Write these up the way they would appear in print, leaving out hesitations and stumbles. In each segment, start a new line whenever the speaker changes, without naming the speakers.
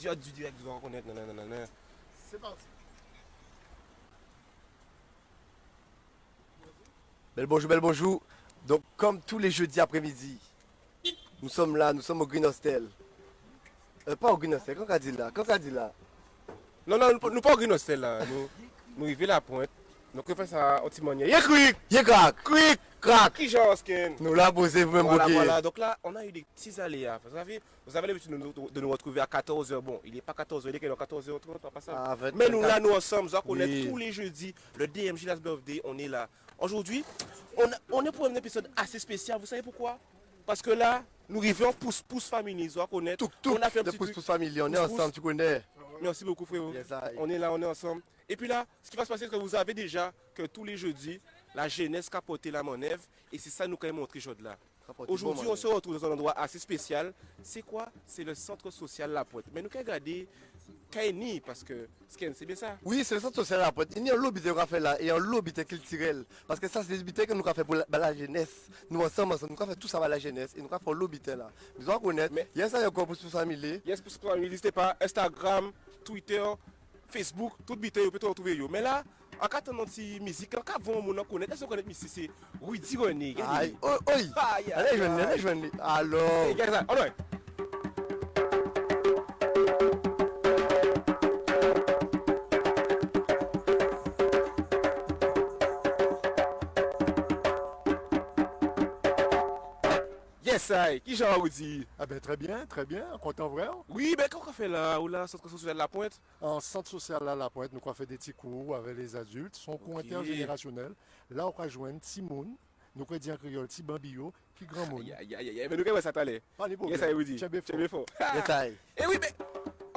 faire du direct, vous en reconnaître. Nanana.
C'est parti.
Bel bonjour. Donc, comme tous les jeudis après-midi, nous sommes là, nous sommes au Green Hostel. Pas au Green Hostel, quand on dit là,
Non, non, nous pas au Green Hostel là. Nous arrivons à la pointe. Donc on fait ça au petit manière. Yeah, quick!
Yé crack,
Quick!
crack.
Qui genre skin?
Nous là, posez vous-même
Voilà,
bloqué.
voilà. Donc là, on a eu des petits aléas. Vous avez l'habitude de nous retrouver à 14h. Bon, il n'est pas 14h, il est 14h30, pas ça.
Ah, 24.
Mais nous là, nous ensemble, on connaît
Oui.
tous les jeudis le DMJ Last Birthday, on est là. Aujourd'hui, on est pour un épisode assez spécial. Vous savez pourquoi? Parce que là, nous arrivons pousse famille, vous connaître.
Tout,
On a fait un
de
petit
pouce
truc.
pouce famille, on est
Pouce,
ensemble, tu connais.
Merci beaucoup frérot.
Yes, I.
On est là, on est ensemble. Et puis là, ce qui va se passer, c'est que vous avez déjà que tous les jeudis, la jeunesse capote la manève. Et c'est ça nous quand même montré aujourd'hui là. Aujourd'hui, on se retrouve dans un endroit assez spécial. C'est quoi? C'est le centre social La Pointe. Mais nous avons regardé Kaini parce que c'est bien ça.
Oui, c'est le centre social La Pointe. Il y a un lobby qu'on a fait là et un lobby culturel. Parce que ça, c'est des habitats que nous avons fait pour la jeunesse. Nous ensemble, nous avons fait tout ça pour la jeunesse et nous avons fait un lobby là. Nous devons connaître.
Mais-
Il y a ça encore pour famille.
Yes, pour ce que n'hésitez pas, Instagram, Twitter, Facebook, tout bité, vous pouvez retrouver. Mais là, en cas de notre musique, en cas de vous connaître, est-ce que vous connaissez musique? C'est Rudy René.
Aïe, oi, oi.
Aïe,
Allez,
aïe,
je viens. Alors.
Regardez ça. Alors, yes, aïe. Qui j'en vous dit?
Ah ben très bien, content vrai.
Oui, mais qu'est-ce qu'on fait là? Ou là, centre social de La Pointe?
En centre social là, La Pointe, nous avons fait des petits cours avec les adultes, son cours intergénérationnel. Là, on va joindre petit monde, nous avons dit en créole, petit bambio, qui grand monde.
Aïe, aïe, aïe, mais nous, qu'est-ce que ça t'allait?
Pas de
Yes,
problème.
aïe, vous dit.
Tu es bien
Tu es
fort.
bien fort.
Yes, I.
Eh oui, mais.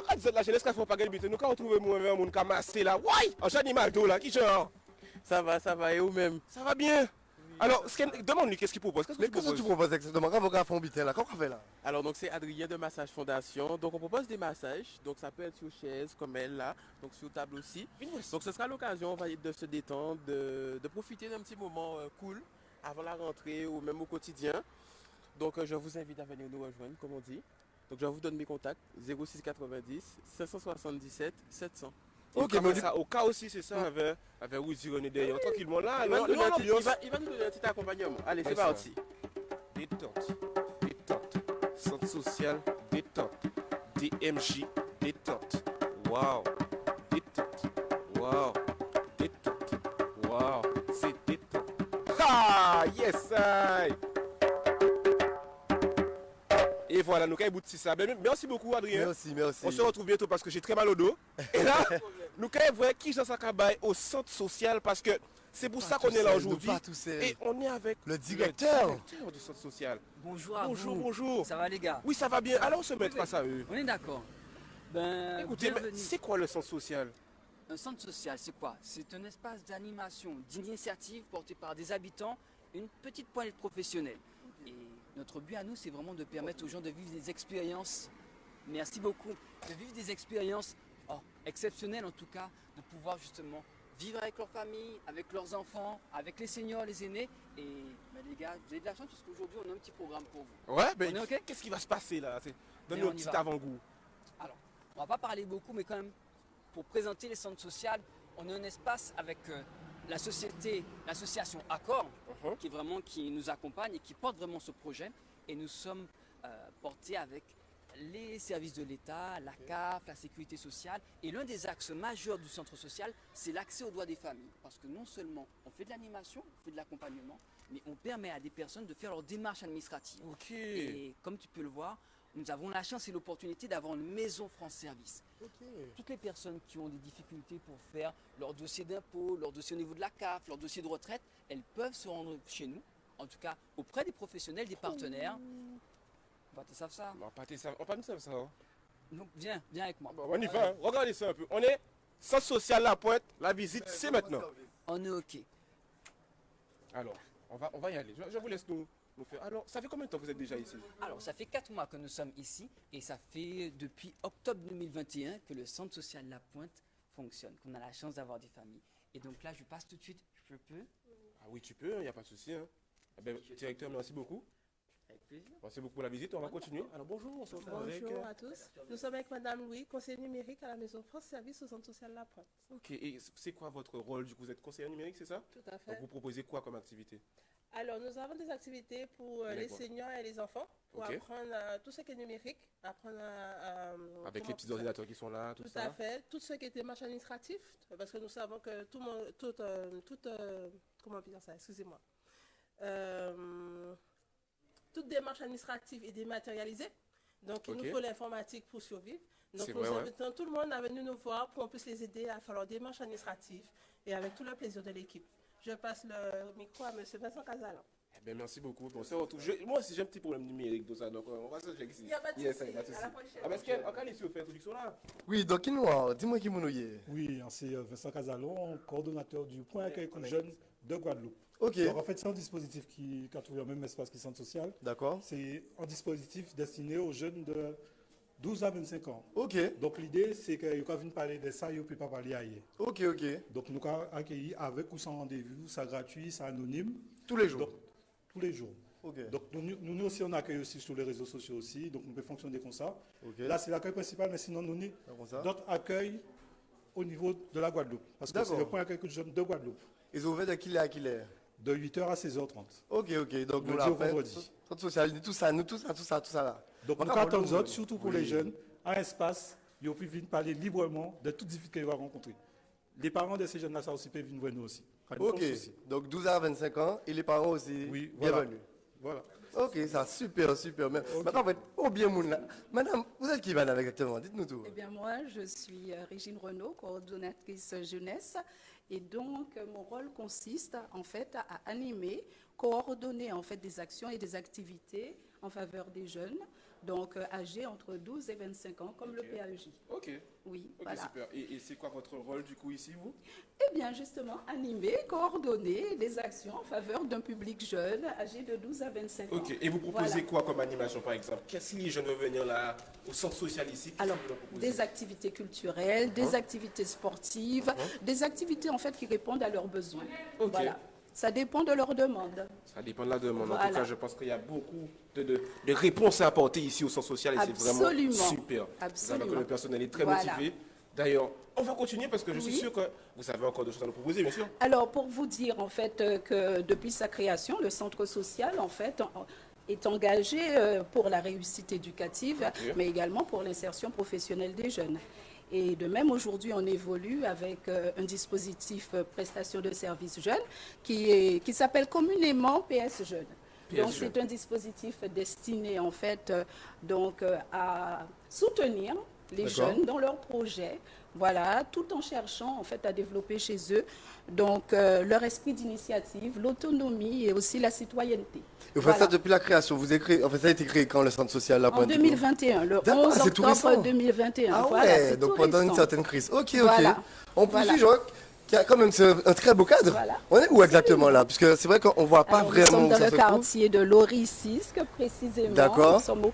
Quand vous êtes la jeunesse, quand faut pas gagner, nous, quand on trouve un monde qui a massé là, ouais, un animal d'eau là, qui genre?
Ça va, et vous-même?
Ça va bien. Alors, demande-lui qu'est-ce qu'il propose. Qu'est-ce que
Mais
tu
qu'est-ce que tu
proposes?
proposes exactement? Quand vous avez fait un bitin là, qu'est-ce qu'on fait là?
Alors, donc, c'est Adrien de Massage Fondation. Donc, on propose des massages. Donc, ça peut être sur chaise, comme elle là. Donc, sur table aussi. Donc, ce sera l'occasion, on va dire, de se détendre, de profiter d'un petit moment cool avant la rentrée ou même au quotidien. Donc, je vous invite à venir nous rejoindre, comme on dit. Donc, je vous donne mes contacts 06 90 577 700.
Ok,
mais
mais
ça, au cas aussi, c'est ça, avec Rudy René derrière. Tranquillement là,
Il va, nous donner un petit-
l'ambiance.
il va nous donner un petit accompagnement. Allez, c'est
Allez, ça.
parti.
Détente, détente. Centre social, détente. DMJ, détente. Waouh, détente. Waouh, détente. Waouh, c'est détente. Ah, yes, I. Et voilà, nous avons abouti ça. Merci beaucoup, Adrien.
merci, merci.
On se retrouve bientôt parce que j'ai très mal au dos. Et là, nous avons voir qui j'en s'accabaille au centre social parce que c'est pour ça qu'on est là aujourd'hui.
Pas tout seul.
Et on est avec
Le directeur.
du centre social.
Bonjour à
Bonjour,
vous.
bonjour.
Ça va les gars?
Oui, ça va bien. Alors on se met face à eux.
On est d'accord.
Écoutez, mais
Bienvenue.
c'est quoi le centre social?
Un centre social, c'est quoi? C'est un espace d'animation, d'initiative porté par des habitants, une petite poignée de professionnels. Et notre but à nous, c'est vraiment de permettre aux gens de vivre des expériences, merci beaucoup, de vivre des expériences exceptionnelles en tout cas, de pouvoir justement vivre avec leur famille, avec leurs enfants, avec les seniors, les aînés. Et les gars, vous avez de la chance parce qu'aujourd'hui, on a un petit programme pour vous.
Ouais, mais
On est ok?
qu'est-ce qui va se passer là?
Mais
Donne-nous
on
un
y
petit
va.
avant-goût.
Alors, on va pas parler beaucoup, mais quand même, pour présenter les centres sociaux, on a un espace avec la société, l'association Accor, qui nous accompagne et qui porte vraiment ce projet. Et nous sommes portés avec les services de l'État, la CAF, la sécurité sociale. Et l'un des axes majeurs du centre social, c'est l'accès aux droits des familles. Parce que non seulement on fait de l'animation, on fait de l'accompagnement, mais on permet à des personnes de faire leur démarche administrative.
Ok.
Et comme tu peux le voir, nous avons la chance et l'opportunité d'avoir une maison France Service. Toutes les personnes qui ont des difficultés pour faire leur dossier d'impôt, leur dossier au niveau de la CAF, leur dossier de retraite, elles peuvent se rendre chez nous, en tout cas auprès des professionnels, des partenaires. Bah, tu sais ça.
On va pas nous faire ça. Hein.
Donc viens avec moi.
Bon, on y va. Hein. Regardez ça un peu. On est centre social La Pointe. La visite, c'est maintenant.
On est OK.
Alors, on va y aller. Je vous laisse nous faire. Alors, ça fait combien de temps que vous êtes déjà ici?
Alors, ça fait 4 mois que nous sommes ici et ça fait depuis octobre 2021 que le centre social La Pointe fonctionne, qu'on a la chance d'avoir des familles. Et donc là, je passe tout de suite, je peux.
Ah oui, tu peux, il n'y a pas de souci. Hein. Eh ben, directeur, merci beaucoup.
Avec plaisir.
Merci beaucoup pour la visite. On va continuer. Alors bonjour, on se retrouve avec...
Bonjour à tous. Nous sommes avec Madame Louis, conseillère numérique à la Maison France Service au Centre social La Pointe.
Ok, et c'est quoi votre rôle du coup? Vous êtes conseiller numérique, c'est ça?
Tout à
Donc
fait.
vous proposez quoi comme activité?
Alors, nous avons des activités pour les
D'accord.
seniors et les enfants, pour
Ok.
apprendre tout ce qui est numérique, apprendre
Avec
comment-
les petits ordinateurs qui sont là, tout
Tout
ça?
à fait. Tout ce qui est démarche administrative, parce que nous savons que tout le monde, comment dire ça, excusez-moi. Toute démarche administrative est dématérialisée. Donc, il
Ok.
nous faut l'informatique pour survivre. Donc,
C'est
nous
vrai, ouais.
invitons tout le monde à venir nous voir pour qu'on puisse les aider à faire leur démarche administrative et avec tout le plaisir de l'équipe. Je passe le micro à M. Vincent Casalan.
Eh bien, merci beaucoup. Bon, ça, moi aussi, j'ai un petit problème numérique, tout ça. Donc, on va se checker ici.
Il n'y a pas de
Yes,
souci.
pas de souci.
À la prochaine.
Ah, parce qu'en ici, vous faites introduction là.
Oui, donc dis-moi qui nous y est.
Oui, c'est Vincent Casalon, coordonnateur du point accueil jeunes de Guadeloupe.
Ok,
Donc en fait, c'est un dispositif qui a trouvé le même espace que le centre social.
d'accord.
C'est un dispositif destiné aux jeunes de 12 à 25 ans.
Ok,
Donc l'idée, c'est qu'ils viennent parler de ça, ils ne peuvent pas parler ailleurs.
ok.
Donc nous avons accueilli avec ou sans rendez-vous, ça gratuit, ça anonyme.
Tous les jours.
Donc, tous les jours.
Ok.
Donc nous aussi, on accueille aussi sur les réseaux sociaux aussi, donc on peut fonctionner comme ça.
Ok.
Là, c'est l'accueil principal, mais sinon, nous avons
Comme ça.
d'autres accueils au niveau de la Guadeloupe. Parce que c'est
D'accord.
le point accueil jeunes de Guadeloupe,
Ils ont ouvert de qui est à qui est.
de 8h à 16h30.
Ok. Donc
Lundi
nous là,
au vendredi.
centre social, tout ça là.
Donc
On
nous
va
attendons
voir
autres, surtout pour
oui.
les jeunes, un espace, ils peuvent venir parler librement de toutes les difficultés qu'ils vont rencontrer. Les parents de ces jeunes-là, ça aussi peuvent venir voir nous aussi. Pas de
Ok,
souci.
donc 12 à 25 ans et les parents aussi,
Oui, voilà.
bienvenue.
Voilà.
Ok, ça super. Maintenant, oh bien moun là. Madame, vous êtes qui madame exactement? Dites-nous tout.
Eh bien, moi, je suis Régine Renaud, coordonnatrice jeunesse. Et donc, mon rôle consiste, en fait, à animer, coordonner, en fait, des actions et des activités en faveur des jeunes, donc âgés entre 12 et 25 ans, comme le PAEJ.
Ok.
Oui,
Ok,
voilà.
super. Et c'est quoi votre rôle du coup ici, vous?
Eh bien, justement, animer, coordonner des actions en faveur d'un public jeune, âgé de 12 à 25 ans.
Ok. Et vous proposez
Voilà.
quoi comme animation par exemple? Qu'est-ce que les jeunes veulent venir là au centre social ici? Qu'est-ce
Alors,
que vous leur proposez?
des activités culturelles, des activités sportives, des activités en fait qui répondent à leurs besoins.
Ok.
Voilà. Ça dépend de leurs demandes.
Ça dépend de la demande. En
Voilà.
tout cas, je pense qu'il y a beaucoup de réponses à apporter ici au centre social et c'est vraiment
Absolument.
super.
Absolument.
Vous savez que le personnel est très
Voilà.
motivé. D'ailleurs, on va continuer parce que je suis
Oui.
sûr que vous avez encore des choses à nous proposer, bien sûr.
Alors, pour vous dire en fait que depuis sa création, le centre social en fait est engagé pour la réussite éducative,
Ok.
mais également pour l'insertion professionnelle des jeunes. Et de même, aujourd'hui, on évolue avec un dispositif prestation de services jeunes qui s'appelle communément PS Jeunes.
PS
Donc,
Jeunes.
c'est un dispositif destiné en fait à soutenir les
D'accord.
jeunes dans leurs projets, voilà, tout en cherchant en fait à développer chez eux donc leur esprit d'initiative, l'autonomie et aussi la citoyenneté.
Et vous faites ça
Voilà.
depuis la création. Vous avez créé, en fait, ça a été créé quand le centre social La
En
Pointe?
2021, le
D'accord,
11
c'est tout récent.
octobre 2021.
Ah
Voilà,
ouais,
c'est
donc
tout
pendant une
récent.
certaine crise. Ok.
Voilà.
On poursuit,
Voilà.
je vois qu'il y a quand même un très beau cadre.
Voilà.
On est où exactement là? Puisque c'est vrai qu'on voit pas
Alors,
vraiment
nous sommes
où
dans
ça
le
se trouve.
quartier de Loricisque, précisément.
D'accord.
Nous sommes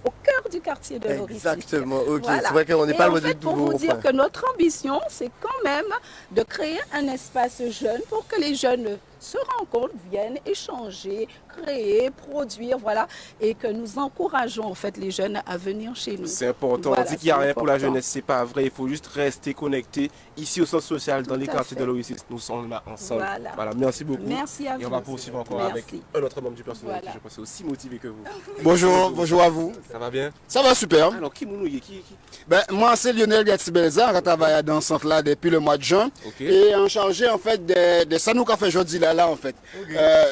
au cœur du quartier de Loricisque.
Exactement, ok.
Voilà.
C'est vrai qu'on n'est
Et
pas
en
loin
fait,
du
pour
nouveau
vous dire
rond-point.
que notre ambition, c'est quand même de créer un espace jeune pour que les jeunes se rencontrent, viennent échanger, créer, produire, voilà, et que nous encourageons en fait les jeunes à venir chez nous.
C'est important.
Voilà,
on dit qu'il n'y a
c'est
rien pour la
important.
jeunesse, c'est pas vrai. Il faut juste rester connecté ici au centre social, dans
Tout
les
à
quartiers
fait.
de l'Oasis. Nous sommes là ensemble.
Voilà.
Merci beaucoup.
Merci à
Et on
vous.
va poursuivre encore
Merci.
avec un autre membre du personnel
Voilà.
qui, je pense, est aussi motivé que vous.
Bonjour à vous.
Ça va bien?
Ça va super.
Alors, qui mounouye? Qui?
Ben, moi, c'est Lionel Gatibelza, qui travaille dans ce centre-là depuis le mois de juin.
Ok.
Et en chargé, en fait, de ça nous qu'a fait aujourd'hui là, en fait.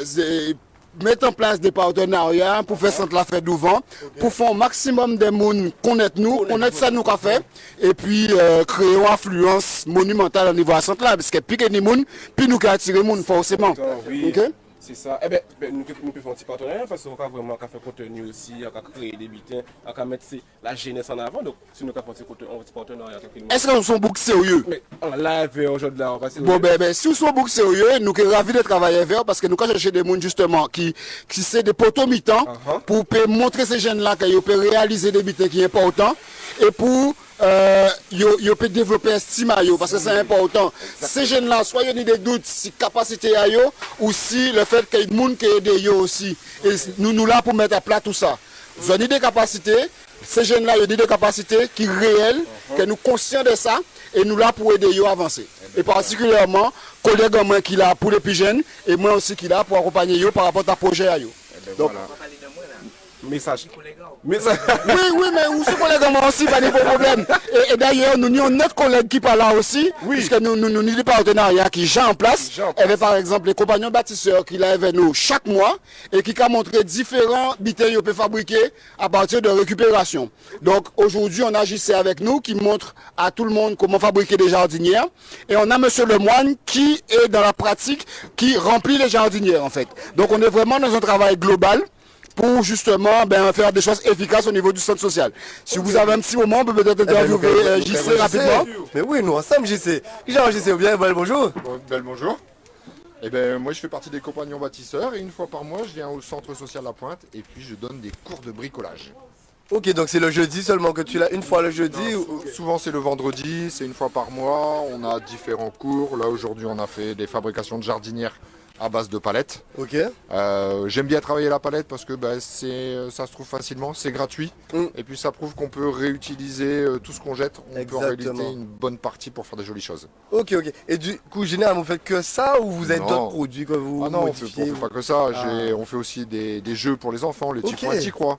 C'est mettre en place des partenariats pour faire centre-là fait d'ouvant, pour faire un maximum de monde connaître nous, connaître ça nous qu'a fait, et puis créer une influence monumentale au niveau de centre-là, parce que plus que les monde, plus nous attirer monde forcément.
Oui.
Ok?
C'est ça. Eh bien, nous pouvons faire un petit partenariat parce qu'on va vraiment faire contenu aussi, on va créer des bulletins, on va mettre la jeunesse en avant. Donc, si nous faisons un petit partenariat avec nous.
Est-ce qu'on sont beaucoup sérieux?
Mais on a live aujourd'hui là, on va
Bon, ben, si vous êtes beaucoup sérieux, nous sommes ravis de travailler avec vous parce que nous allons chercher des gens justement qui c'est des poteaux mi-temps
Uh-huh.
pour montrer ces jeunes-là qu'ils peuvent réaliser des buts qui sont importants et pour yo peut développer estime à yo parce que c'est important. Ces jeunes là soit ils ont des doutes si capacité à yo ou si le fait qu'il y ait des gens qui aident yo aussi. Et nous là pour mettre à plat tout ça. Ils ont des capacités, ces jeunes là ils ont des capacités qui sont réelles, que nous conscients de ça et nous là pour aider yo à avancer. Et particulièrement collègues moi qui là pour les plus jeunes et moi aussi qui là pour accompagner yo par rapport à projet à yo. Donc
Message.
oui, mais où sont collègues moi aussi, pas de problème. Et d'ailleurs, nous avons notre collègue qui parle là aussi, puisque nous avons des partenariats qui sont en place. Et bien, par exemple, les compagnons bâtisseurs qui sont avec nous chaque mois et qui ont montré différents bitins qu'ils peuvent fabriquer à partir de récupération. Donc aujourd'hui, on agissait avec nous qui montre à tout le monde comment fabriquer des jardinières. Et on a Monsieur Lemoine qui est dans la pratique, qui remplit les jardinières en fait. Donc on est vraiment dans un travail global pour justement faire des choses efficaces au niveau du centre social. Si vous avez un petit moment, on peut peut-être interviewer JC rapidement.
Mais oui, nous ensemble JC. Genre JC, bien, bonjour.
Bonjour. Eh ben, moi je fais partie des compagnons bâtisseurs et une fois par mois je viens au centre social La Pointe et puis je donne des cours de bricolage.
Ok, donc c'est le jeudi seulement que tu l'as, une fois le jeudi ou...
Souvent c'est le vendredi, c'est une fois par mois, on a différents cours. Là aujourd'hui on a fait des fabrications de jardinières à base de palettes.
Ok.
J'aime bien travailler la palette parce que ça se trouve facilement, c'est gratuit. Et puis ça prouve qu'on peut réutiliser tout ce qu'on jette. On peut en réaliser une bonne partie pour faire des jolies choses.
Ok. Et du coup, généralement, vous faites que ça ou vous avez d'autres produits que vous
non,
modifiez
on fait pas que ça. On fait aussi des jeux pour les enfants, les petits points croix,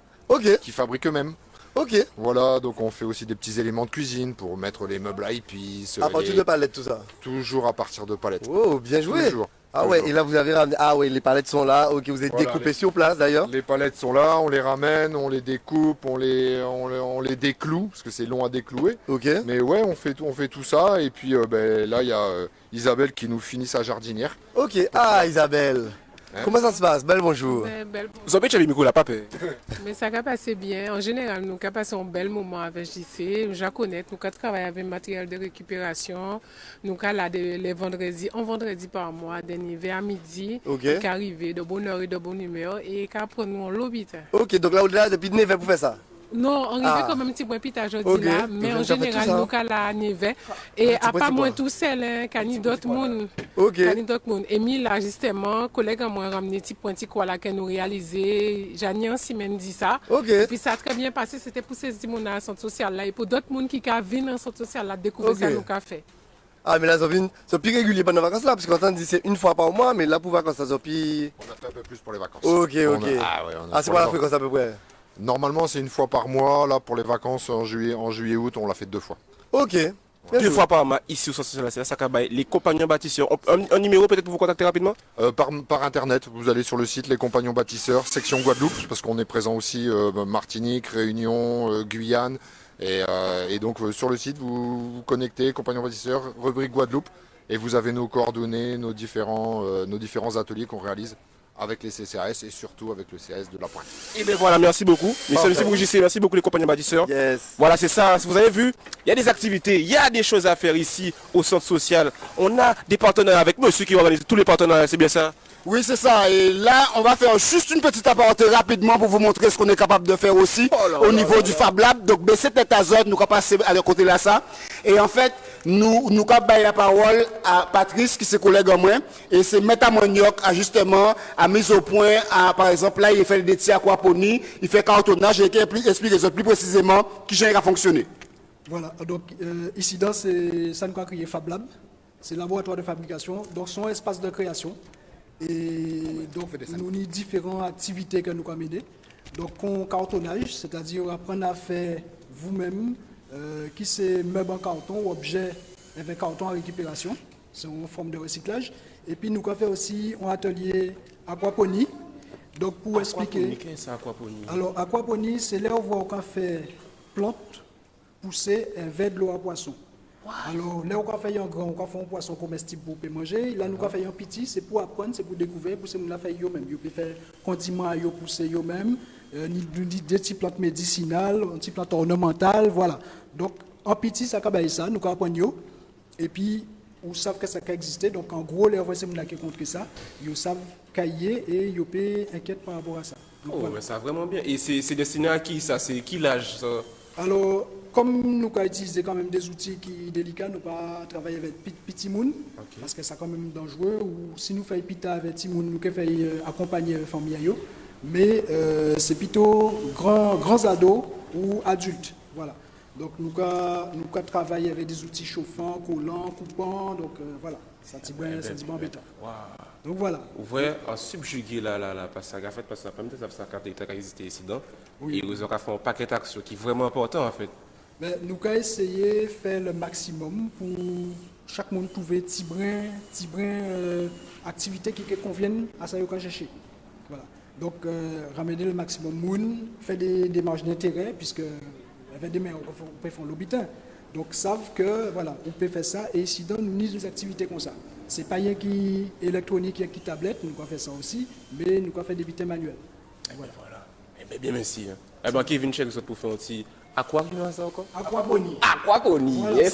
qui fabriquent eux-mêmes.
Ok.
Voilà, donc on fait aussi des petits éléments de cuisine pour mettre les meubles à épices.
À partir de palettes, tout ça.
Toujours à partir de palettes.
Oh, bien joué.
Toujours.
Ah ouais, et là vous avez ramené. Ah ouais, les palettes sont là. Ok, vous êtes découpé sur place d'ailleurs.
Les palettes sont là, on les ramène, on les découpe, on les décloue parce que c'est long à déclouer.
Ok.
Mais ouais, on fait tout ça et puis là il y a Isabelle qui nous finit sa jardinière.
Ok. Ah Isabelle. Comment ça se passe? Belle bonjour.
Vous avez déjà les micros là, papa?
Mais ça a passé bien. En général, nous avons passé un bel moment avec JC. Nous connaissons, nous travaillons avec le matériel de récupération. Nous avons là les vendredis, un vendredi par mois, des niveaux à midi, qui arrivent de bonne heure et de bonne humeur et qui apprennent nous en lobby.
Ok, donc là, au-delà, depuis 9 heures pour faire ça?
Non, on arrive quand même un petit peu pita aujourd'hui là, mais en général, nous avons la nive. Et à part moi tout seul, il y a d'autres monde. Et mis là, justement, collègue à moi ramené petit point quoi là que nous réalisé. J'en semaine dit ça. Et puis ça a très bien passé, c'était pour ces gens dans le centre social là et pour d'autres monde qui viennent dans le centre social là découvrir ça nous qu'a fait.
Ah mais là c'est plus régulier pendant les vacances là parce qu'on dit c'est une fois par mois mais là pour vacances ça c'est plus.
On a fait un peu plus pour les vacances.
Ok. C'est quoi la fréquence à peu près?
Normalement, c'est une fois par mois. Là, pour les vacances en juillet, août, on l'a fait 2 fois.
Ok.
2 fois par mois, ici au centre social, ça les compagnons bâtisseurs. Un numéro peut-être pour vous contacter rapidement?
Par internet, vous allez sur le site Les Compagnons Bâtisseurs, section Guadeloupe, parce qu'on est présent aussi Martinique, Réunion, Guyane. Et donc sur le site, vous vous connectez, Compagnons Bâtisseurs, rubrique Guadeloupe, et vous avez nos coordonnées, nos différents ateliers qu'on réalise avec les CCAS et surtout avec le CAS de La Pointe. Et
bien voilà, merci beaucoup. Merci beaucoup JC, merci beaucoup les compagnons bâtisseurs. Voilà, c'est ça. Vous avez vu, il y a des activités, il y a des choses à faire ici au centre social. On a des partenaires avec monsieur qui organise tous les partenaires, c'est bien ça?
Oui, c'est ça. Et là, on va faire juste une petite aparté rapidement pour vous montrer ce qu'on est capable de faire aussi au niveau du Fab Lab. Donc, baisser tête azote, nous allons passer à côté de ça. Et en fait, nous allons donner la parole à Patrice, qui est ses collègues en moi. Et c'est Métamoniok, justement, à mise au point, par exemple, là, il fait des tirs aquaponie, il fait cartonnage, et qui explique plus précisément qui va fonctionner.
Voilà. Donc, ici, c'est ça nous a créé Fab Lab. C'est le laboratoire de fabrication. Donc, son espace de création. Et donc, nous avons différentes activités que nous avons menées. Donc, on cartonnage, c'est-à-dire apprendre à faire vous-même, qui c'est meubles en carton ou objets avec carton en récupération. C'est une forme de recyclage. Et puis, nous avons fait aussi un atelier aquaponie. Donc, pour expliquer.
Qu'est-ce que c'est aquaponie?
Alors, aquaponie, c'est là où on va faire plantes pousser vers de l'eau à poisson. Alors, là, on a fait un grand, on a fait un poisson comestible pour manger. Là, nous avons fait un petit, c'est pour apprendre, c'est pour découvrir, pour ce qu'on a fait eux-mêmes. Ils peuvent faire condiments, ils pousser eux-mêmes, des petites plantes médicinales, des petites plantes ornementales, voilà. Donc, en petit, ça a ça, nous avons appris. Et puis, ils savent que ça peut exister. Donc, en gros, les gens qui ont compris ça, ils savent cahier et ils peuvent inquiète par rapport à ça. Donc,
voilà. Mais ça vraiment bien. Et c'est destiné à qui ça? C'est qui l'âge ça?
Alors, comme nous avons utilisé quand même des outils qui délicats, nous pas travailler avec petit moun, parce que c'est quand même dangereux. Ou si nous faisons pita avec petit moun, nous faisons accompagner la famille. Mais c'est plutôt grands ados ou adultes. Voilà. Donc nous avons travaillé avec des outils chauffants, collants, coupants. Donc voilà, ça dit bien embêtant. Donc voilà.
Vous voyez, subjuguer la parce que ça permet de faire ça quand existé ici dedans. Et vous avez fait un paquet d'actions qui est vraiment important en fait.
Mais nous avons essayé de faire le maximum pour chaque monde trouver petit brin activité qui convienne à ça qu'on cherche. Voilà. Donc ramener le maximum moun, faire des démarches d'intérêt puisque avec des mains on peut faire l'habitant. Donc savent que voilà, on peut faire ça et ici dans nous ni des activités comme ça. C'est pas rien qui électronique, qui tablette, nous pouvons faire ça aussi, mais nous pouvons faire des vitesses manuelles. Voilà.
Bien merci. Eh bien Kevin check ça pour faire un petit aquaponie ça encore.
Aquaponie,
yes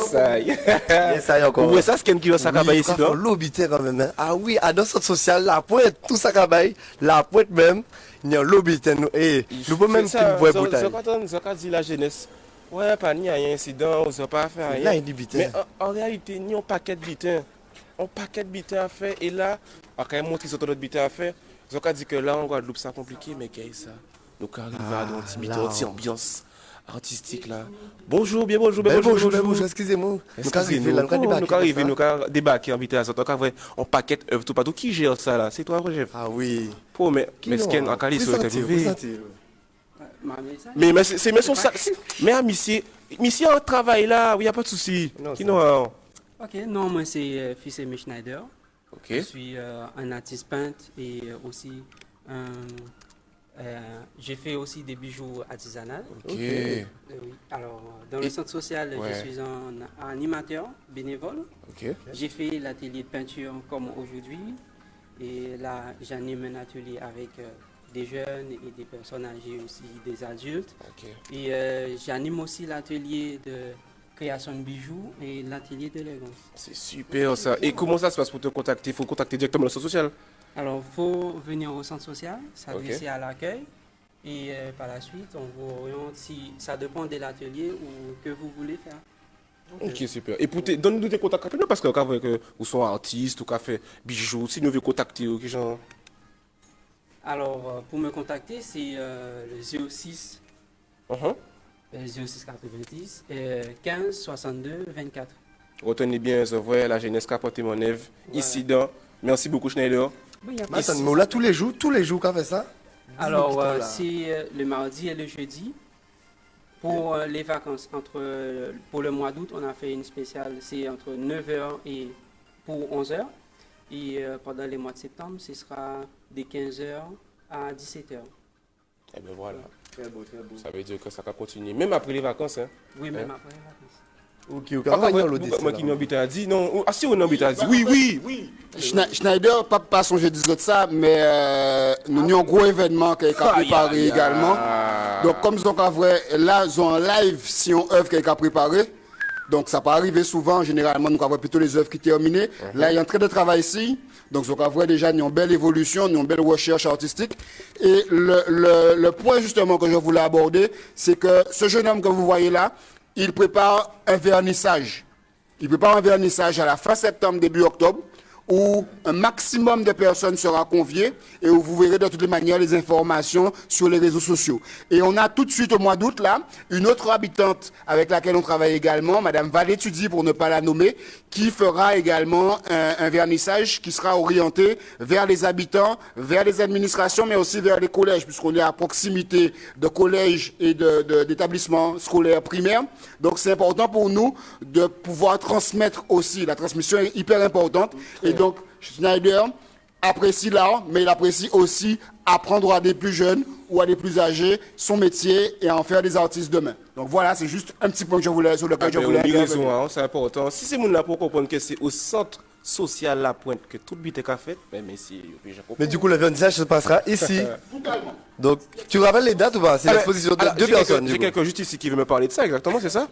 ça encore.
Ouais, ça c'est qui va s'acabailler ici donc.
L'obité quand même. Ah oui, à dans centre social la pointe tout s'acabaille, la pointe même, il y a l'obité nous et nous pouvons même qu'il voit bouteille.
Ça quand dit la jeunesse. Ouais, pas ni un incident, on ne pas faire rien.
Là il dit bité.
Mais en réalité, ni un paquet de bitins. Un paquet de bitins à faire et là, on quand même montrer sur notre bitin à faire. Ils ont dit que là en Guadeloupe c'est compliqué mais qu'est-ce ça? Nous arrivons à une petite ambiance artistique là. Bonjour, bonjour,
excusez-moi.
Nous arrivons, nous débarquer en vitesse. On paquet œuvre tout partout. Qui gère ça là? C'est toi, Roger?
Ah oui.
Mais ce qu'est en Cali,
Mais
c'est son ça. Mais monsieur en travail là, il n'y a pas de souci.
Ok, non, moi c'est fils Amy Schneider.
Ok.
Je suis un artiste peintre et aussi j'ai fait aussi des bijoux artisanaux.
Oui.
Alors, dans le centre social, je suis un animateur bénévole. J'ai fait l'atelier de peinture comme aujourd'hui. Et là, j'anime un atelier avec des jeunes et des personnes âgées aussi, des adultes. Et j'anime aussi l'atelier de création de bijoux et l'atelier d'élégance.
C'est super ça. Et comment ça se passe pour te contacter? Il faut contacter directement le centre social?
Alors, il faut venir au centre social, s'adresser à l'accueil et par la suite, on vous oriente si ça dépend de l'atelier ou que vous voulez faire.
Ok, super. Et donne-nous des contacts rapidement parce que quand vous sont artistes ou fait bijoux, si nous voulons contacter ou genre.
Alors, pour me contacter, c'est le 06 06 90 15 62 24.
Retenez bien, je vois la jeunesse qui a porté mon œuvre ici dans. Merci beaucoup, Schneider.
Mais là, tous les jours, qu'on fait ça?
Alors, c'est le mardi et le jeudi. Pour les vacances, pour le mois d'août, on a fait une spéciale, c'est entre 9h et pour 11h. Et pendant les mois de septembre, ce sera de 15h à 17h.
Eh bien voilà.
Très beau, très beau.
Ça veut dire que ça va continuer, même après les vacances. Hein?
Oui, même après les vacances.
Moi qui n'habite à dire non. Ah si on habite à dire. Oui.
Schneider, pas songer des autres ça, mais nous avons un gros événement qui est préparé également. Donc comme ils ont là, ils ont un live si on œuvre qui est préparé. Donc ça peut arriver souvent, généralement nous avons plutôt les œuvres qui terminées. Là il y a un trait de travail ici. Donc on voit déjà une belle évolution, une belle recherche artistique. Et le point justement que je voulais aborder, c'est que ce jeune homme que vous voyez là, il prépare un vernissage. Il prépare un vernissage à la fin septembre, début octobre, où un maximum de personnes sera convié et où vous verrez de toutes les manières les informations sur les réseaux sociaux. Et on a tout de suite au mois d'août là, une autre habitante avec laquelle on travaille également, Madame Valétudi pour ne pas la nommer, qui fera également un vernissage qui sera orienté vers les habitants, vers les administrations, mais aussi vers les collèges, puisqu'on est à proximité de collèges et d'établissements scolaires primaires. Donc c'est important pour nous de pouvoir transmettre aussi. La transmission est hyper importante. Et donc, Schneider apprécie l'art, mais il apprécie aussi apprendre à des plus jeunes ou à des plus âgés son métier et en faire des artistes demain. Donc voilà, c'est juste un petit point que sur lequel je voulais
intervenir. C'est important. Si c'est mon là pour comprendre que c'est au centre social La Pointe que tout but est fait,
mais du coup, le vernissage se passera ici. Donc, tu rappelles les dates ou pas? C'est l'exposition de 2 personnes.
J'ai quelqu'un juste ici qui veut me parler de ça, exactement, c'est ça?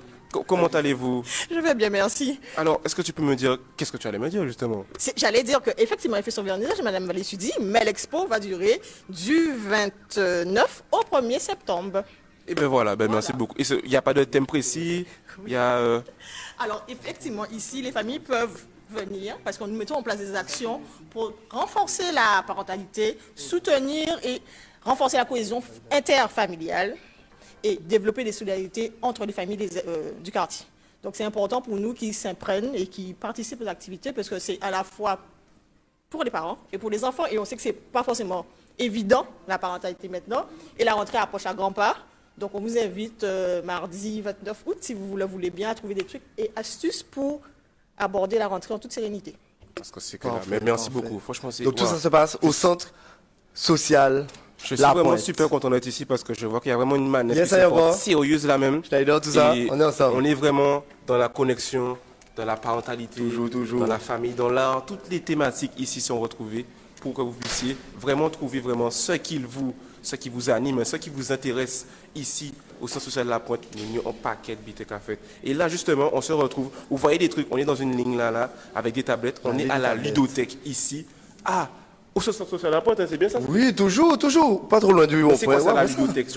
Comment allez-vous?
Je vais bien, merci.
Alors, est-ce que tu peux me dire, qu'est-ce que tu allais me dire justement?
J'allais dire qu'effectivement, elle fait son vernissage, Madame Valétudi, mais l'expo va durer du 29 au 1er septembre.
Et bien voilà, merci beaucoup. Il n'y a pas de thème précis, il y a...
Alors, effectivement, ici, les familles peuvent venir parce que nous mettons en place des actions pour renforcer la parentalité, soutenir et renforcer la cohésion interfamiliale et développer des solidarités entre les familles du quartier. Donc, c'est important pour nous qu'ils s'imprègnent et qu'ils participent aux activités parce que c'est à la fois pour les parents et pour les enfants. Et on sait que ce n'est pas forcément évident, la parentalité maintenant. Et la rentrée approche à grands pas. Donc, on vous invite mardi 29 août, si vous le voulez bien, à trouver des trucs et astuces pour aborder la rentrée en toute sérénité.
Parce que c'est clair. Mais merci beaucoup. Franchement,
donc, tout ça se passe au centre social.
Je suis vraiment super content d'être ici parce que je vois qu'il y a vraiment une manœuvre sérieuse là même.
Tout ça, on est ensemble.
On est vraiment dans la connexion, dans la parentalité,
toujours.
Dans la famille, dans l'art. Toutes les thématiques ici sont retrouvées pour que vous puissiez vraiment trouver ce qui vous anime, ce qui vous intéresse ici au Centre social de la Pointe. Nous avons un paquet de bites café. Et là justement, on se retrouve. Vous voyez des trucs, on est dans une ligne là avec des tablettes. On est à la ludothèque ici. Au Centre social de la Pointe, c'est bien ça?
Oui, toujours. Pas trop loin du rond-point.
C'est quoi ça, la ludothèque?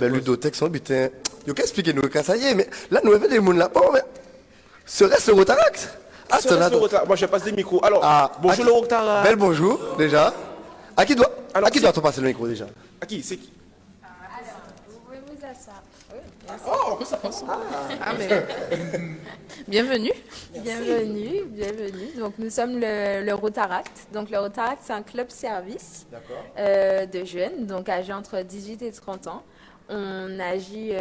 Ludothèque, c'est un butin. Vous pouvez expliquer nous ça y est, mais là, nous avons des gens là. Bon, mais serait-ce le Rotaract?
Moi, je passe des micros. Alors, bonjour le Rotaract.
Bel bonjour, déjà. À qui doit-on passer le micro déjà?
À qui? C'est qui?
Vous pouvez vous asseoir.
Oh, ça passe.
Bienvenue. Donc, nous sommes le Rotaract. Donc, le Rotaract, c'est un club service de jeunes, donc âgés entre 18 et 30 ans. On agit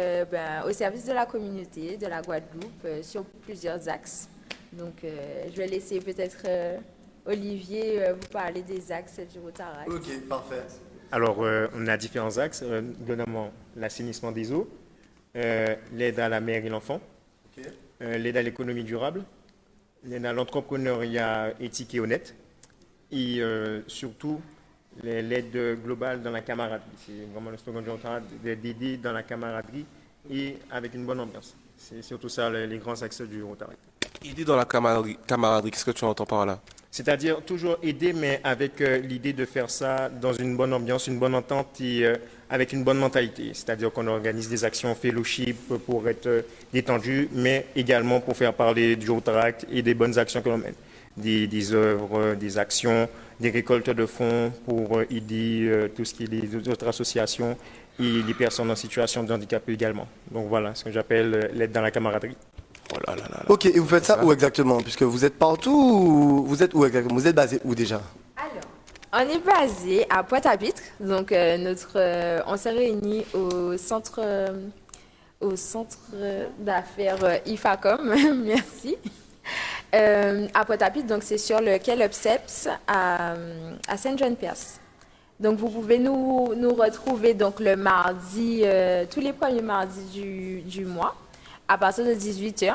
au service de la communauté, de la Guadeloupe, sur plusieurs axes. Donc, je vais laisser peut-être Olivier vous parler des axes du Rotaract.
Ok, parfait.
Alors, on a différents axes, notamment l'assainissement des eaux, l'aide à la mère et l'enfant, l'aide à l'économie durable, l'aide à l'entrepreneuriat éthique et honnête, et surtout l'aide globale dans la camaraderie. C'est vraiment le slogan du Rotaract, d'aider dans la camaraderie et avec une bonne ambiance. C'est surtout ça les grands axes du Rotaract.
Aider dans la camaraderie, qu'est-ce que tu entends par là?
C'est-à-dire toujours aider, mais avec l'idée de faire ça dans une bonne ambiance, une bonne entente et avec une bonne mentalité. C'est-à-dire qu'on organise des actions fellowship pour être détendu, mais également pour faire parler du Rotaract et des bonnes actions que l'on mène. Des œuvres, des actions, des récoltes de fonds pour aider tout ce qui est les autres associations et les personnes en situation de handicap également. Donc voilà ce que j'appelle l'aide dans la camaraderie.
Oh là.
Ok, et vous faites ça où exactement? Puisque vous êtes partout, vous êtes où exactement? Vous êtes basé où déjà?
Alors, on est basé à Pointe-à-Pitre. Donc, on s'est réunis au centre d'affaires IFACOM, merci, à Pointe-à-Pitre. Donc, c'est sur le quai Lebseps à Saint-Jean-Perse. Donc, vous pouvez nous retrouver donc, le mardi, tous les premiers mardis du mois, à partir de 18h.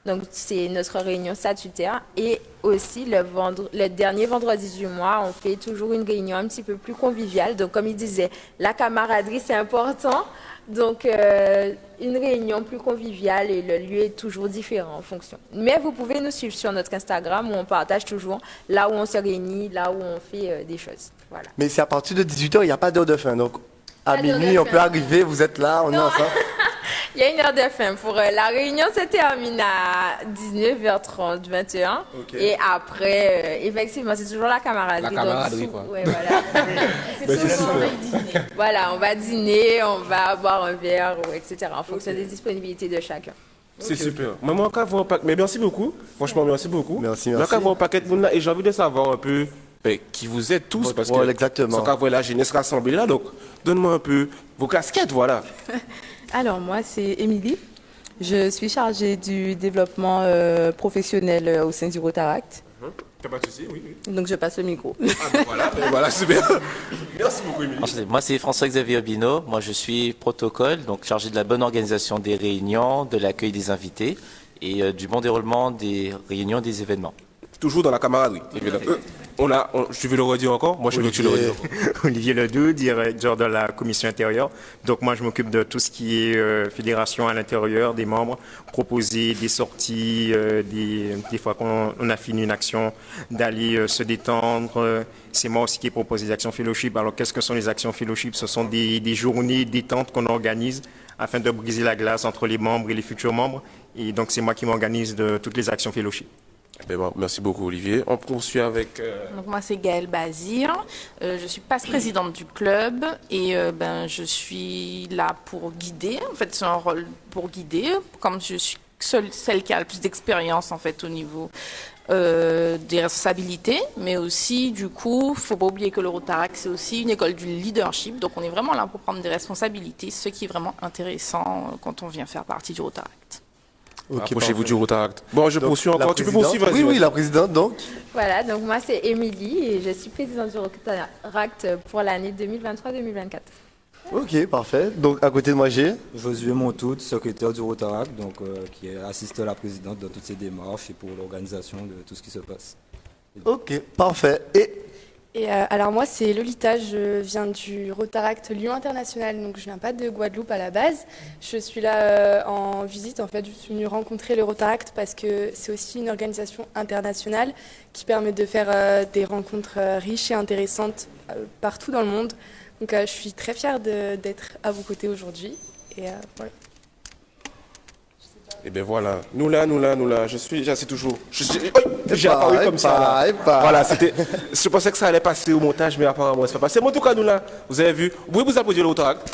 Donc, c'est notre réunion statutaire. Et aussi, le dernier vendredi du mois, on fait toujours une réunion un petit peu plus conviviale. Donc, comme il disait, la camaraderie, c'est important. Donc, une réunion plus conviviale et le lieu est toujours différent en fonction. Mais vous pouvez nous suivre sur notre Instagram où on partage toujours là où on se réunit, là où on fait des choses. Voilà.
Mais c'est à partir de 18h, il n'y a pas d'heure de fin. Donc, à minuit, on peut arriver, vous êtes là, on est ensemble.
Il y a une heure de fin. Pour la réunion se termine à 19h30, 21. Okay. Et après, effectivement, c'est toujours la camaraderie.
La camaraderie, quoi.
Ouais, voilà. Voilà, on va dîner, on va boire un verre, etc. En fonction des disponibilités de chacun.
C'est super. Mais merci beaucoup. Franchement, merci beaucoup.
Merci.
Vous un paquet de monde là et j'ai envie de savoir un peu qui vous êtes tous. Parce que
exactement.
Sans qu'avoir la jeunesse rassemblée là. Donc, donne-moi un peu vos casquettes, voilà.
Alors, moi, c'est Émilie. Je suis chargée du développement professionnel au sein du Rotaract.
T'as pas de souci, oui.
Donc, je passe le micro.
Voilà, super. Merci beaucoup, Émilie.
Moi, c'est François-Xavier Bino. Moi, je suis protocole, donc chargé de la bonne organisation des réunions, de l'accueil des invités et du bon déroulement des réunions, des événements.
Toujours dans la camaraderie, évidemment. Je vais le redire encore. Moi, je veux que tu le redis encore.
Olivier Ledoux, directeur de la commission intérieure. Donc moi, je m'occupe de tout ce qui est fédération à l'intérieur des membres, proposer des sorties, des fois qu'on a fini une action, d'aller se détendre. C'est moi aussi qui propose des actions fellowship. Alors qu'est-ce que sont les actions fellowship? Ce sont des journées détente qu'on organise afin de briser la glace entre les membres et les futurs membres. Et donc c'est moi qui m'organise de toutes les actions fellowship.
Merci beaucoup, Olivier. On poursuit avec...
Donc moi, c'est Gaëlle Bazir. Je suis passe-présidente du club et je suis là pour guider. En fait, c'est un rôle pour guider, comme je suis celle qui a le plus d'expérience en fait au niveau des responsabilités, mais aussi, du coup, faut pas oublier que le Rotaract, c'est aussi une école du leadership. Donc, on est vraiment là pour prendre des responsabilités, ce qui est vraiment intéressant quand on vient faire partie du Rotaract.
Approchez-vous du Rotaract. Bon, je poursuis encore. Tu peux poursuivre, vas-y.
Oui, la présidente, donc.
Voilà, donc moi c'est Émilie et je suis présidente du Rotaract pour l'année 2023-2024.
Ok, parfait. Donc, à côté de moi, j'ai
Josué Montout, secrétaire du Rotaract, donc, qui assiste la présidente dans toutes ces démarches et pour l'organisation de tout ce qui se passe.
Ok, parfait.
Alors moi c'est Lolita, je viens du Rotaract Lyon International, donc je viens pas de Guadeloupe à la base. Je suis là en visite, en fait je suis venue rencontrer le Rotaract parce que c'est aussi une organisation internationale qui permet de faire des rencontres riches et intéressantes partout dans le monde. Donc je suis très fière d'être à vos côtés aujourd'hui et voilà.
Et bien voilà, nous là, c'est toujours. J'ai apparu comme ça. Là. Voilà, je pensais que ça allait passer au montage, mais apparemment, c'est pas passé. Mais en tout cas, nous là, vous avez vu, vous pouvez vous applaudir le Rotaract.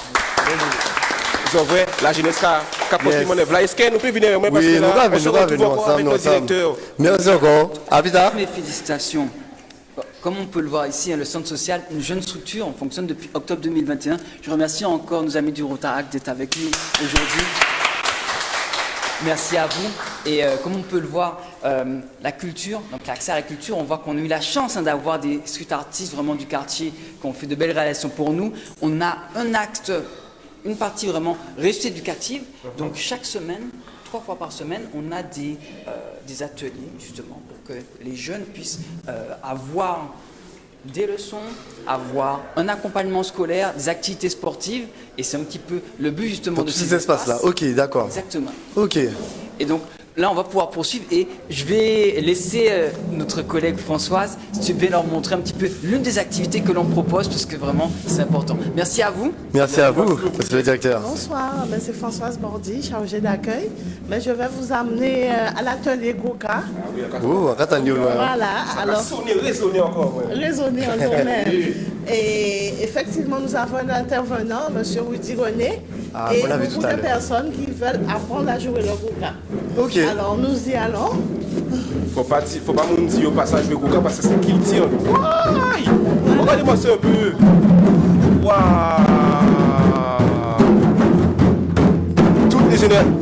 Vous avez la jeunesse qui a porté mon œuvre. Là, est-ce que nous pouvons venir parce que là, on se retrouve encore avec le directeur.
Merci encore. Abida.
Mes félicitations. Comme on peut le voir ici, le centre social, une jeune structure, on fonctionne depuis octobre 2021. Je remercie encore nos amis du Rotaract d'être avec nous aujourd'hui. Merci à vous. Et comme on peut le voir, la culture, donc l'accès à la culture, on voit qu'on a eu la chance d'avoir des street artistes vraiment du quartier qui ont fait de belles réalisations pour nous. On a un acte, une partie vraiment réussite éducative. Donc chaque semaine, 3 fois par semaine, on a des ateliers justement pour que les jeunes puissent avoir des leçons, avoir un accompagnement scolaire, des activités sportives, et c'est un petit peu le but justement de
ces espaces-là. Ok, d'accord.
Exactement.
Ok.
Et donc là, on va pouvoir poursuivre et je vais laisser notre collègue Françoise, si tu veux leur montrer un petit peu l'une des activités que l'on propose, parce que vraiment, c'est important. Merci à vous.
Merci à vous, monsieur le directeur.
Bonsoir, c'est Françoise Bordy, chargée d'accueil. Je vais vous amener à l'atelier Goka.
Oh,
voilà, alors...
Raisonner encore.
Raisonner en domaine. Et effectivement, nous avons un intervenant, monsieur Rudy René, et beaucoup de personnes qui veulent apprendre à jouer le Goka.
Ok.
Alors, nous y allons.
Faut pas me dire au passage de Goka parce que c'est qui le tire. Regardez-moi ça un peu. Waouh. Toutes les générations.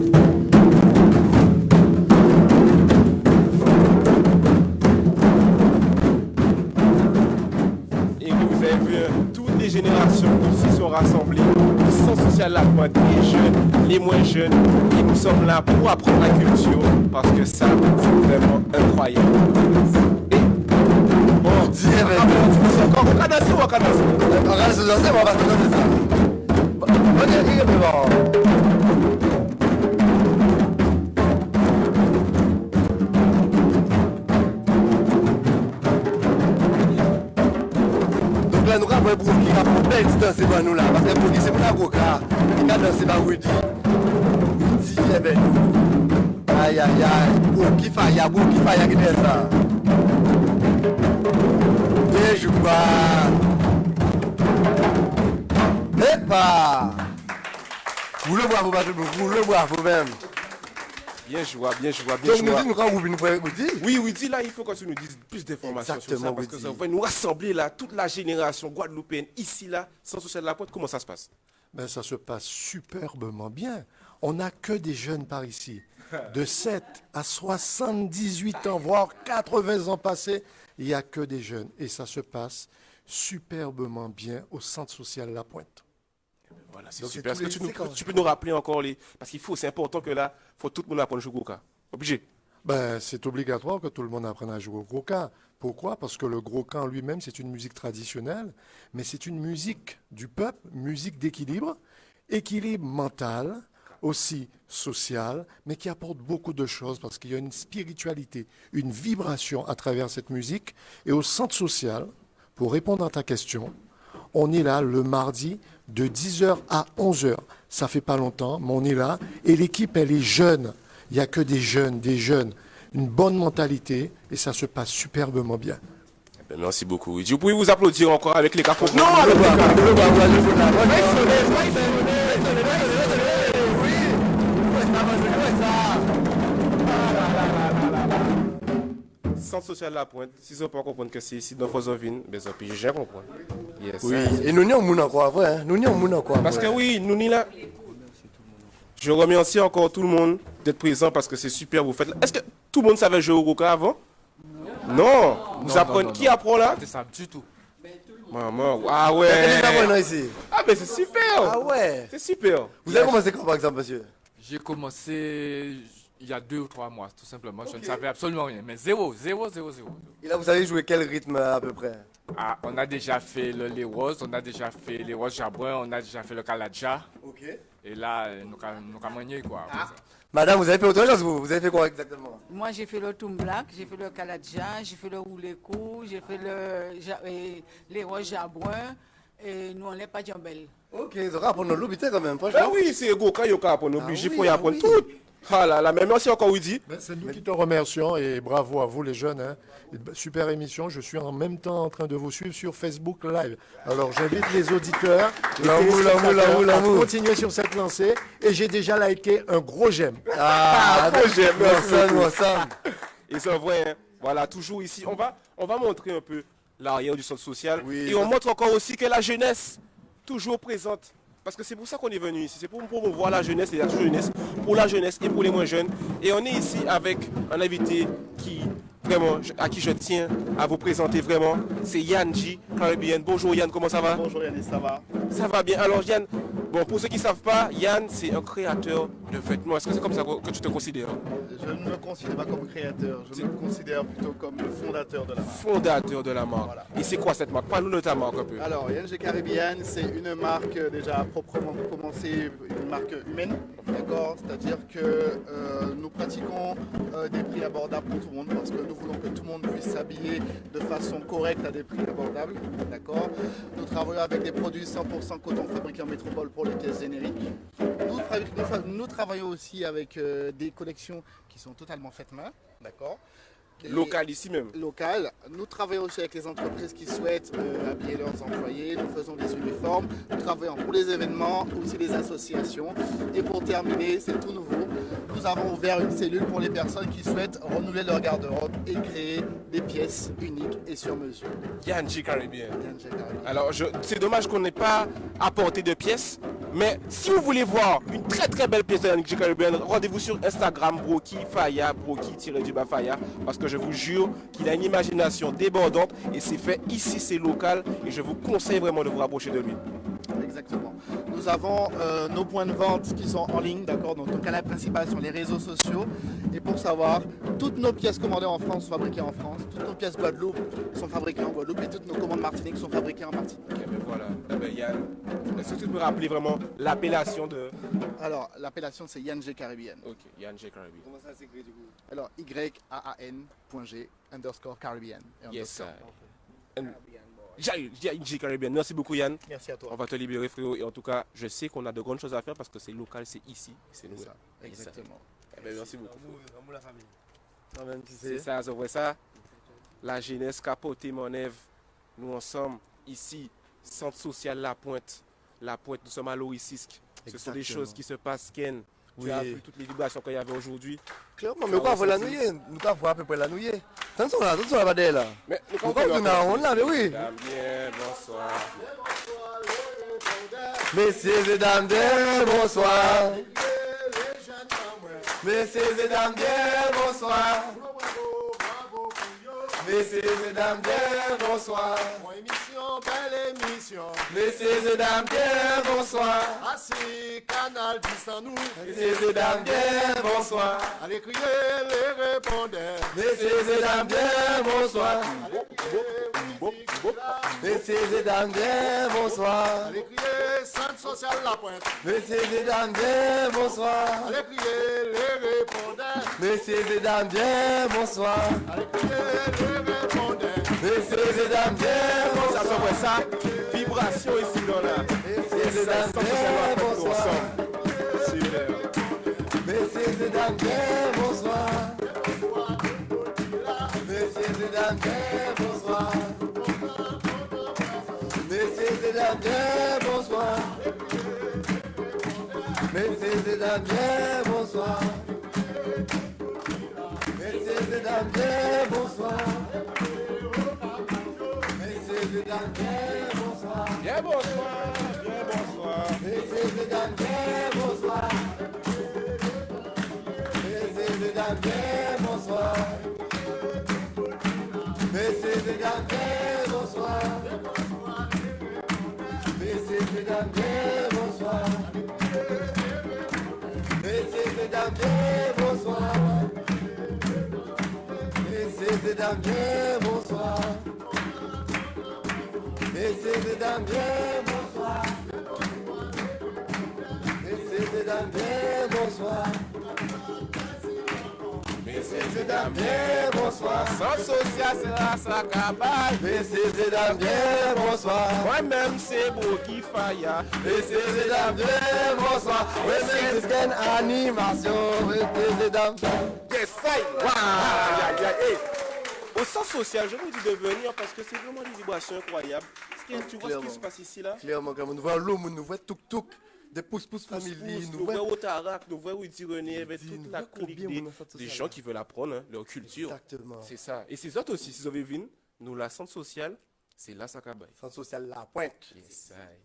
Et vous avez vu, toutes les générations ici sont rassemblées. Le centre social La Pointe, les jeunes, les moins jeunes. Et nous sommes là pour apprendre la culture parce que ça, c'est vraiment incroyable. Et bon, encore au Canada ou au Canada?
On va se lancer, on va se lancer ça. Regardez, mais bon. Donc là, nous avons un groupe qui a pour belle distance devant nous là. Parce que pour c'est pour la Goka. Et quand c'est pas Rudy. Rudy, eh ben. Aïe, aïe, aïe. Oh, qui faille, y'a beaucoup qui faille, y'a qui dit ça. Et je vois. Eh pas. Vous le voyez, vous le voyez vous-même.
Bien joué, bien joué, bien
Donc
joué.
nous disons, nous quand vous dites.
Oui, Woody, là, il faut que tu nous dises plus d'informations sur ça, parce que ça va nous rassembler là, toute la génération guadeloupéenne, ici, là, sans social de la Pointe. Comment ça se passe?
Ben, ça se passe superbement bien. On n'a que des jeunes par ici. De 7 à 78 ans, voire 80 ans passés, il n'y a que des jeunes. Et ça se passe superbement bien au centre social La Pointe.
Voilà, c'est super. Est-ce que tu peux nous rappeler encore les... Parce qu'il faut, c'est important que là, il faut tout le monde apprendre le Goka. Obligé.
Ben, c'est obligatoire que tout le monde apprenne à jouer au gros-can. Pourquoi? Parce que le gros-can lui-même, c'est une musique traditionnelle, mais c'est une musique du peuple, musique d'équilibre, équilibre mental, aussi social, mais qui apporte beaucoup de choses parce qu'il y a une spiritualité, une vibration à travers cette musique. Et au centre social, pour répondre à ta question, on est là le mardi de 10h à 11h. Ça fait pas longtemps, mais on est là. Et l'équipe, elle est jeune. Il n'y a que des jeunes, une bonne mentalité, et ça se passe superbement bien.
Merci beaucoup. Vous pouvez vous applaudir encore avec les capos. Non, Centre social La Pointe, si vous ne pas comprendre que c'est ici dans Fosovine, ben ça peut j'ai comprendre.
Yes, oui, et nous n'y avons quoi après, nous n'y avons quoi.
Parce que oui, nous n'y là. Je remercie encore tout le monde d'être présent parce que c'est super vous faites. Est-ce que tout le monde savait jouer au Goka avant? Non. Vous apprenez qui apprend là?
C'est ça du tout.
Maman, ah ouais. Ah mais c'est super.
Ah ouais.
C'est super.
Vous avez commencé quand par exemple, monsieur?
J'ai commencé il y a 2 ou 3 mois, tout simplement. Je ne savais absolument rien, mais zéro.
Et là, vous savez jouer quel rythme à peu près?
Ah, on a déjà fait les roses, on a déjà fait les roses jabouin, on a déjà fait le kaladja.
Ok.
Et là, nous avons manié quoi.
Ah. Madame, vous avez fait autre chose, vous avez fait quoi exactement?
Moi, j'ai fait le Toumblac, j'ai fait le kaladja, j'ai fait le roulé-cou, j'ai fait les roses jabouin, et nous, on n'est pas jambel.
Ok, ça va apprendre l'obité quand même,
franchement. Ah oui, c'est Goka, il faut apprendre obligé, il faut y apprendre tout. Ah là là, mais merci encore, Woody.
C'est nous qui te remercions et bravo à vous les jeunes. Hein. Super émission, je suis en même temps en train de vous suivre sur Facebook Live. Alors j'invite les auditeurs à continuer sur cette lancée et j'ai déjà liké un gros j'aime.
Ah, gros j'aime, merci. Et c'est vrai, hein. Voilà, toujours ici. On va montrer un peu l'arrière du centre social et on montre encore aussi que la jeunesse, toujours présente. Parce que c'est pour ça qu'on est venu ici, c'est pour promouvoir la jeunesse et la jeunesse, pour la jeunesse et pour les moins jeunes. Et on est ici avec un invité à qui je tiens à vous présenter vraiment, c'est Yann G. Caribbean. Bonjour Yann, comment ça va?
Bonjour Yannis, ça va?
Ça va bien. Alors Yann, bon, pour ceux qui ne savent pas, Yann c'est un créateur de vêtements. Est-ce que c'est comme ça que tu te considères?
Je ne me considère pas comme créateur, je me considère plutôt comme le fondateur de la marque.
Fondateur de la marque. Voilà. Et c'est quoi cette marque? Parle-nous de ta marque un peu.
Alors Yann G. Caribbean, c'est une marque déjà proprement commencée, une marque humaine, d'accord? C'est-à-dire que nous pratiquons des prix abordables pour tout le monde parce que nous voulons que tout le monde puisse s'habiller de façon correcte à des prix abordables, d'accord? Nous travaillons avec des produits 100% coton fabriqués en métropole pour les pièces génériques. Nous travaillons aussi avec des collections qui sont totalement faites main, d'accord?
Local ici même.
Local. Nous travaillons aussi avec les entreprises qui souhaitent habiller leurs employés. Nous faisons des uniformes. Nous travaillons pour les événements, aussi les associations. Et pour terminer, c'est tout nouveau. Nous avons ouvert une cellule pour les personnes qui souhaitent renouveler leur garde-robe et créer des pièces uniques et sur mesure.
Yann G. Caribbean. Alors, c'est dommage qu'on n'ait pas apporté de pièces. Mais si vous voulez voir une très très belle pièce de Yann G. Caribbean, rendez-vous sur Instagram, Broki Faya, Broki-Faya, parce que je vous jure qu'il a une imagination débordante et c'est fait ici, c'est local et je vous conseille vraiment de vous rapprocher de lui.
Exactement. Nous avons nos points de vente qui sont en ligne, d'accord? Donc, nos canaux principaux sont les réseaux sociaux. Et pour savoir, toutes nos pièces commandées en France sont fabriquées en France, toutes nos pièces Guadeloupe sont fabriquées en Guadeloupe et toutes nos commandes Martinique sont fabriquées en Martinique.
Ok, ben voilà. Eh ben, Yann, est-ce que tu peux rappeler vraiment l'appellation de...
Alors, l'appellation c'est Yann G. Caribbean.
Ok, Yann G. Caribbean.
Comment ça s'écrit du coup? Alors, YAAN.G_Caribbean.
Yes, sir. Yann G. Caribbean. Merci beaucoup Yann.
Merci à toi.
On va te libérer frérot et en tout cas je sais qu'on a de grandes choses à faire parce que c'est local, c'est ici, c'est nous.
Ça, exactement.
Eh ben, merci beaucoup.
La famille.
C'est ça, c'est vrai ça. La jeunesse capote mon Ève. Nous ensemble ici, centre social La Pointe. La Pointe, nous sommes à l'Oricisque. Ce sont des choses qui se passent, Ken. Tu as vu toutes les vibrations qu'il y avait aujourd'hui.
Clairement, mais quoi, faut la nouiller? Nous avons à peu près la nouiller. Attention là, pas d'elle là.
Mais
pourquoi vous en ronde là, mais oui.
Bien, bonsoir.
Messieurs et dames, bonsoir. Messieurs et dames, bonsoir. Messieurs et dames, bien bonsoir.
Bon émission, belle émission.
Messieurs et dames, bien bonsoir.
Assis, canal 10 sans nous.
Messieurs et dames, bien bonsoir.
Allez crier les répondeurs.
Messieurs et dames, bien bonsoir. Messieurs et dames, bien bonsoir.
Allez crier centre social La Pointe.
Messieurs et dames, bien bonsoir.
Allez crier les répondeurs.
Messieurs et dames, bien bonsoir.
Allez crier les répondeurs.
Messieurs et dames, bien bonsoir.
Ça s'envoie ça. Vibration ici dans la.
Messieurs et dames, bien bonsoir.
Super.
Messieurs et dames, bien bonsoir. Messieurs et dames, bien bonsoir. Messieurs et dames, bien bonsoir. Messieurs et dames, bien bonsoir. Messieurs et dames, bien bonsoir. Messieurs et dames, bien bonsoir.
Bien bonsoir. Bien bonsoir.
Messieurs et dames, bien bonsoir. Messieurs et dames, bien bonsoir. Messieurs et dames, bien bonsoir. Messieurs et dames, bien bonsoir. Messieurs et dames, bien bonsoir. Messieurs et dames, bien bonsoir. Messieurs et dames, bien bonsoir. Messieurs et dames, bien bonsoir. Messieurs et dames, bien bonsoir.
Centre social, c'est là, ça cabane.
Messieurs et dames, bien bonsoir.
Moi-même, c'est beau qui faille.
Messieurs et dames, bien bonsoir. Messieurs et dames, animation. Messieurs et dames.
Yes, aïe. Aïe, aïe, aïe. Au sens social, je vous dis de venir parce que c'est vraiment une vibration incroyable. Tu vois ce qui se passe ici là?
Clairement, quand nous voyons l'homme, nous voyons tuk-tuk, des pousse-pousse famille,
nous voyons Otarak, nous voyons Woody René, avec toute la clique des gens qui veulent apprendre hein, leur culture.
Exactement.
C'est ça. Et ces autres aussi, si vous avez vu, nous, la centre sociale, c'est là, ça cabaye.
Centre social La Pointe.
Yes, aïe.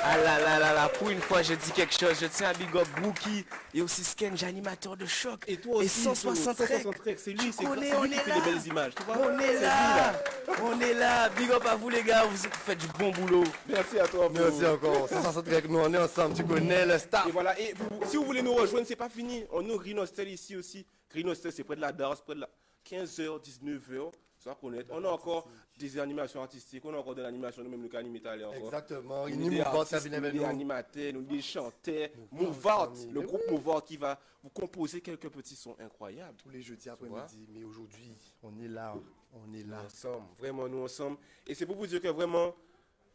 Ah là là là là, pour une fois je dis quelque chose, je tiens à big up Brookie et aussi Skenge, animateur de choc.
Et toi aussi,
160 Rec.
c'est lui, c'est
On
lui
est
qui fait
là.
des belles images. Tu vois?
On est là, on est là, big up à vous les gars, vous faites du bon boulot.
Merci à toi.
Merci encore. 160 Rec, nous on est ensemble, tu connais le staff.
Et voilà, et si vous voulez nous rejoindre, c'est pas fini. On a Rhinostel ici aussi. Rhinostel, c'est près de la danse, près de la 15h, 19h. Ça connaître. On a encore des animations artistiques, on a encore de l'animation, nous-mêmes, nous animons encore.
Exactement.
Nous des artistes, nous des animateurs, nous des chanteurs. Mouvart, le groupe Mouvart qui va vous composer quelques petits sons incroyables.
Tous les jeudis après-midi, mais aujourd'hui, on est là. On est là.
Nous ensemble, vraiment, nous ensemble. Et c'est pour vous dire que vraiment,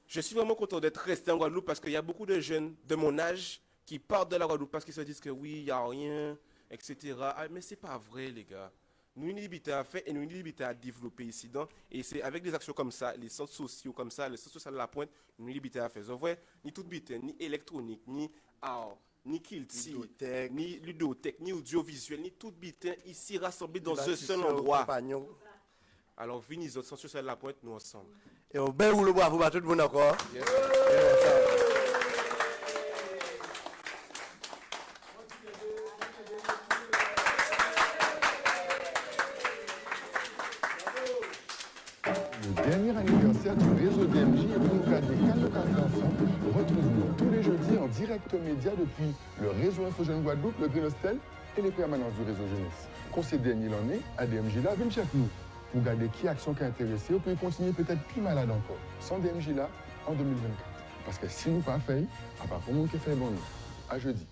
je suis vraiment content d'être resté en Guadeloupe parce qu'il y a beaucoup de jeunes de mon âge qui partent de la Guadeloupe parce qu'ils se disent que oui, il n'y a rien, etc. Ah, mais c'est pas vrai, les gars. Nous avons une liberté à faire et nous avons une liberté à développer ici. Et c'est avec des actions comme ça, les centres sociaux comme ça, les centres sociaux de la Pointe, nous avons une liberté à faire. Vous voyez, ni toute bité, ni électronique, ni art, ni kilti, ni ludothèque, ni audiovisuel, ni toute bité ici rassemblée dans un seul endroit. Alors, venez, les autres centres sociaux de la Pointe, nous ensemble.
Et au bel ou le bois, vous battez tout le monde encore.
Yes.
Le dernier anniversaire du réseau DMJ et pour nous garder calme ensemble, retrouvez-nous tous les jeudis en direct média depuis le réseau Info Jeune Guadeloupe, le Green et les permanences du réseau jeunesse. Quand c'est dernier l'année, à DMJ là, venez chez nous pour garder qui action qui a intéressé, vous pouvez continuer peut-être plus malade encore, sans DMJ là, en 2024. Parce que si nous pas fait, à part pour nous qui fait bon, à jeudi.